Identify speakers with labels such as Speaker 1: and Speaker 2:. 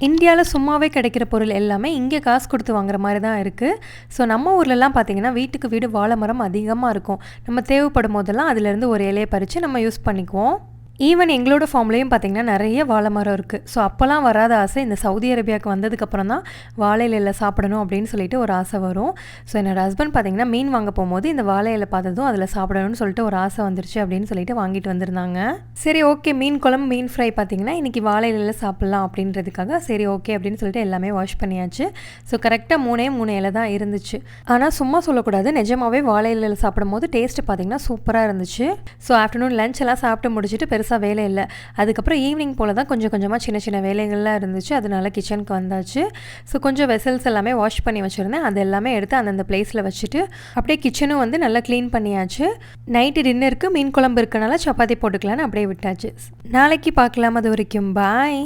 Speaker 1: இந்தியாவில் சும்மாவே கிடைக்கிற பொருள் எல்லாமே இங்கே காசு கொடுத்து வாங்குற மாதிரி தான் இருக்குது. ஸோ நம்ம ஊர்லலாம் பார்த்திங்கன்னா வீட்டுக்கு வீடு வாழை மரம் அதிகமாக இருக்கும். நம்ம தேவைப்படும் போதெல்லாம் அதிலேருந்து ஒரு இலையை பறித்து நம்ம யூஸ் பண்ணிக்குவோம். ஈவன் எங்களோட ஃபார்ம்லேயும் பார்த்திங்கன்னா நிறைய வாழை மரம் இருக்குது. ஸோ அப்போல்லாம் வராத ஆசை இந்த சவுதி அரேபியாவுக்கு வந்ததுக்கப்புறம் தான் வாழை இலையில் சாப்பிடணும் அப்படின்னு சொல்லிட்டு ஒரு ஆசை வரும். ஸோ என்னோடய ஹஸ்பண்ட் பார்த்திங்கன்னா மீன் வாங்க போகும்போது இந்த வாழை இலை பார்த்ததும் அதில் சாப்பிடணும்னு சொல்லிட்டு ஒரு ஆசை வந்துருச்சு அப்படின்னு சொல்லிட்டு வாங்கிட்டு வந்திருந்தாங்க. சரி ஓகே, மீன் குழம்பு மீன் ஃப்ரை பார்த்திங்கன்னா இன்றைக்கி வாழை இலையில் சாப்பிட்லாம் அப்படின்றதுக்காக சரி ஓகே அப்படின்னு சொல்லிட்டு எல்லாமே வாஷ் பண்ணியாச்சு. ஸோ கரெக்டாக 3 இலை தான் இருந்துச்சு. ஆனால் சும்மா சொல்லக்கூடாது, நிஜமாகவே வாழை இலையில் சாப்பிடும் போது டேஸ்ட்டு பார்த்திங்கன்னா சூப்பராக இருந்துச்சு. ஸோ ஆஃப்டர்நூன் லஞ்ச் எல்லாம் சாப்பிட்டு முடிச்சுட்டு பெருசாக வேலை இல்லை. அதுக்கப்புறம் ஈவினிங் போல் தான் கொஞ்சம் கொஞ்சமாக சின்ன சின்ன வேலைகள்லாம் இருந்துச்சு. அதனால கிச்சனுக்கு வந்தாச்சு. ஸோ கொஞ்சம் வெசல்ஸ் எல்லாமே வாஷ் பண்ணி வச்சுருந்தேன். அது எல்லாமே எடுத்து அந்தந்த பிளேஸில் வச்சுட்டு அப்படியே கிச்சனும் வந்து நல்லா க்ளீன் பண்ணியாச்சு. நைட்டு டின்னருக்கு மீன் குழம்பு இருக்கனால சப்பாத்தி போட்டுக்கலான்னு அப்படியே விட்டாச்சு. நாளைக்கு பார்க்கலாம். அது வரைக்கும் பாய்.